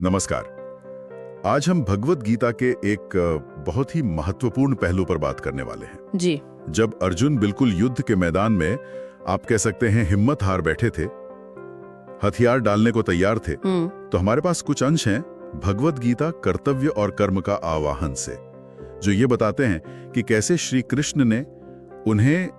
नमस्कार। आज हम भगवत गीता के एक बहुत ही महत्वपूर्ण पहलू पर बात करने वाले हैं। जी। जब अर्जुन बिल्कुल युद्ध के मैदान में, आप कह सकते हैं, हिम्मत हार बैठे थे, हथियार डालने को तैयार थे, तो हमारे पास कुछ अंश हैं भगवत गीता कर्तव्य और कर्म का आवाहन से, जो ये बताते हैं कि कैसे श्री कृष्ण ने उन्हें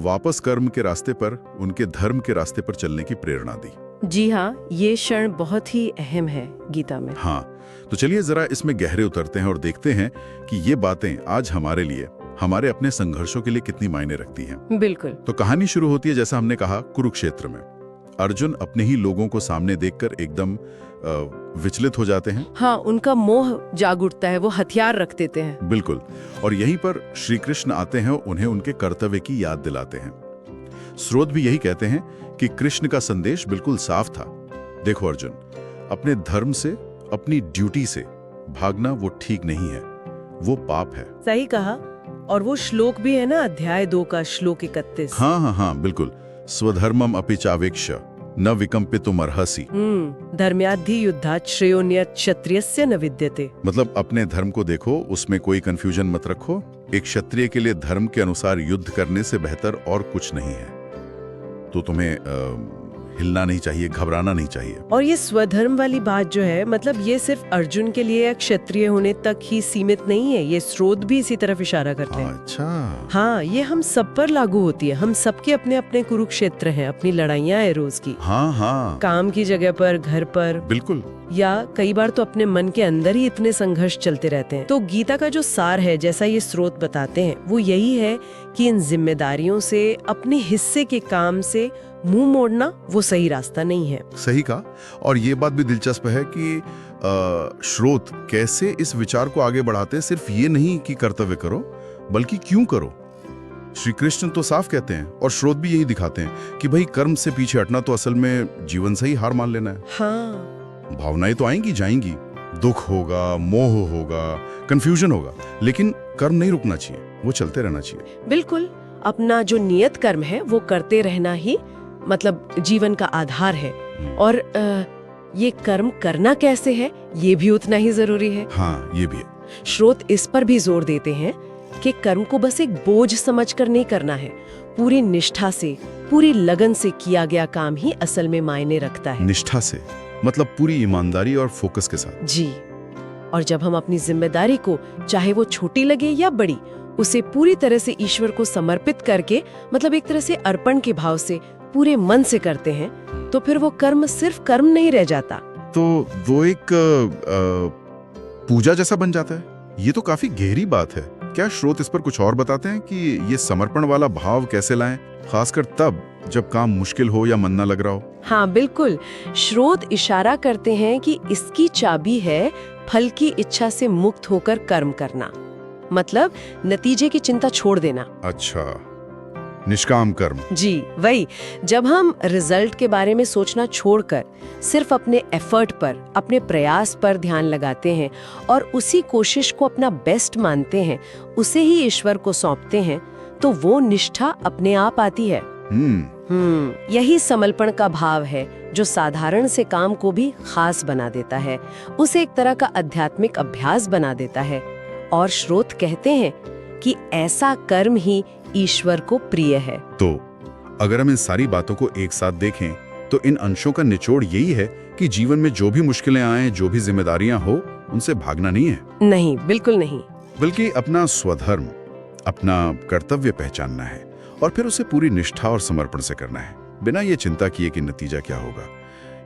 वापस कर्म के रास्ते पर, उनके धर्म के रास्ते पर चलने की प्रेरणा दी। जी हाँ, ये क्षण बहुत ही अहम है गीता में। हाँ, तो चलिए जरा इसमें गहरे उतरते हैं और देखते हैं कि ये बातें आज हमारे लिए, हमारे अपने संघर्षों के लिए कितनी मायने रखती हैं। बिल्कुल। तो कहानी शुरू होती है, जैसा हमने कहा, कुरुक्षेत्र में। अर्जुन अपने ही लोगों को सामने देखकर एकदम विचलित हो जाते हैं। हाँ, उनका मोह जाग उठता है, वो हथियार रख देते हैं। बिल्कुल। और यहीं पर श्री कृष्ण आते हैं, उन्हें उनके कर्तव्य की याद दिलाते हैं। स्रोत भी यही कहते हैं कि कृष्ण का संदेश बिल्कुल साफ था। देखो अर्जुन, अपने धर्म से, अपनी ड्यूटी से भागना वो ठीक नहीं है, वो पाप है। सही कहा। और वो श्लोक भी है ना, अध्याय 2 का श्लोक 31। हाँ, बिल्कुल। स्वधर्मम अपि चावेक्ष न विकम्पितुम अर्हसि। धर्म्याद्धि युद्धात् श्रेयोन्यत् क्षत्रियस्य न विद्यते। मतलब अपने धर्म को देखो, उसमें कोई कंफ्यूजन मत रखो। एक क्षत्रिय के लिए धर्म के अनुसार युद्ध करने से बेहतर और कुछ नहीं है। तो तुम्हें हिलना नहीं चाहिए, घबराना नहीं चाहिए। और ये स्वधर्म वाली बात जो है, मतलब ये सिर्फ अर्जुन के लिए या क्षत्रिय होने तक ही सीमित नहीं है, ये स्रोत भी इसी तरफ इशारा करते हैं। अच्छा। हाँ, ये हम सब पर लागू होती है। हम सबके अपने अपने कुरुक्षेत्र हैं, अपनी लड़ाइयाँ है रोज की। हाँ। काम की जगह पर, घर पर, बिल्कुल। या कई बार तो अपने मन के अंदर ही इतने संघर्ष चलते रहते हैं। तो गीता का जो सार है, जैसा ये स्रोत बताते हैं, वो यही है कि इन जिम्मेदारियों से, अपने हिस्से के काम से मुंह मोड़ना वो सही रास्ता नहीं है। सही कहा। और ये बात भी दिलचस्प है कि स्रोत कैसे इस विचार को आगे बढ़ाते हैं। सिर्फ ये नहीं कि कर्तव्य करो, बल्कि क्यों करो। श्री कृष्ण तो साफ कहते हैं, और स्रोत भी यही दिखाते हैं कि भाई कर्म से पीछे हटना तो असल में जीवन से ही हार मान लेना है। हाँ। भावनाएं तो आएंगी जाएंगी, दुख होगा, मोह होगा, कंफ्यूजन होगा, लेकिन कर्म नहीं रुकना चाहिए, वो चलते रहना चाहिए। बिल्कुल। अपना जो नियत कर्म है वो करते रहना ही मतलब जीवन का आधार है। और ये कर्म करना कैसे है, ये भी उतना ही जरूरी है। हाँ, ये भी है। स्रोत इस पर भी जोर देते हैं कि कर्म को बस एक बोझ समझकर नहीं करना है, पूरी निष्ठा से, पूरी लगन से किया गया काम ही असल में मायने रखता है। निष्ठा से मतलब पूरी ईमानदारी और फोकस के साथ। जी। और जब हम अपनी जिम्मेदारी को, चाहे वो छोटी लगे या बड़ी, उसे पूरी तरह से ईश्वर को समर्पित करके, मतलब एक तरह से अर्पण के भाव से, पूरे मन से करते हैं, तो फिर वो कर्म सिर्फ कर्म नहीं रह जाता। तो वो एक पूजा जैसा बन जाता है। ये तो काफी गहरी बात है। क्या स्रोत इस पर कुछ और बताते हैं कि ये समर्पण वाला भाव कैसे लाएं, खासकर तब जब काम मुश्किल हो या मन ना लग रहा हो? हाँ बिल्कुल। स्रोत इशारा करते हैं कि इसकी चाबी है फल की इच्छा से मुक्त होकर कर्म करना, मतलब नतीजे की चिंता छोड़ देना। अच्छा, निष्काम कर्म। जी वही। जब हम रिजल्ट के बारे में सोचना छोड़कर सिर्फ अपने एफर्ट पर, अपने प्रयास पर ध्यान लगाते हैं और उसी कोशिश को अपना बेस्ट मानते हैं, उसे ही ईश्वर को सौंपते हैं, तो वो निष्ठा अपने आप आती है। यही समर्पण का भाव है जो साधारण से काम को भी खास बना देता है, उसे एक तरह का आध्यात्मिक अभ्यास बना देता है। और स्रोत कहते हैं कि ऐसा कर्म ही ईश्वर को प्रिय है। तो अगर हम इन सारी बातों को एक साथ देखें, तो इन अंशों का निचोड़ यही है कि जीवन में जो भी मुश्किलें आए, जो भी जिम्मेदारियां हो, उनसे भागना नहीं है। नहीं, बिल्कुल नहीं। बल्कि अपना स्वधर्म, अपना कर्तव्य पहचानना है और फिर उसे पूरी निष्ठा और समर्पण से करना है, बिना ये चिंता किए कि नतीजा क्या होगा।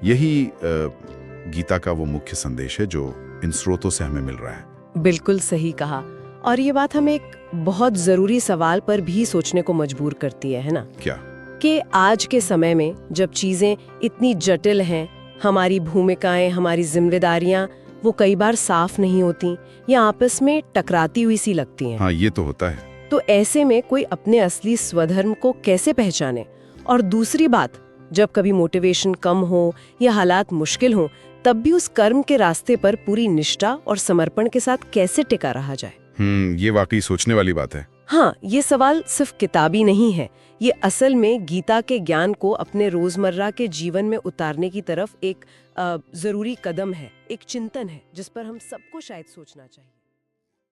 यही गीता का वो मुख्य संदेश है जो इन स्रोतों से हमें मिल रहा है। बिल्कुल सही कहा। और ये बात हमें एक बहुत जरूरी सवाल पर भी सोचने को मजबूर करती है ना? क्या? कि आज के समय में जब चीजें इतनी जटिल हैं, हमारी भूमिकाएं, हमारी जिम्मेदारियां वो कई बार साफ नहीं होती या आपस में टकराती हुई सी लगती हैं। हाँ, ये तो होता है। तो ऐसे में कोई अपने असली स्वधर्म को कैसे पहचाने? और दूसरी बात, जब कभी मोटिवेशन कम हो या हालात मुश्किल हो, तब भी उस कर्म के रास्ते पर पूरी निष्ठा और समर्पण के साथ कैसे टिका रहा जाए? ये वाकई सोचने वाली बात है। हाँ, ये सवाल सिर्फ किताबी नहीं है, ये असल में गीता के ज्ञान को अपने रोजमर्रा के जीवन में उतारने की तरफ एक जरूरी कदम है, एक चिंतन है जिस पर हम सबको शायद सोचना चाहिए।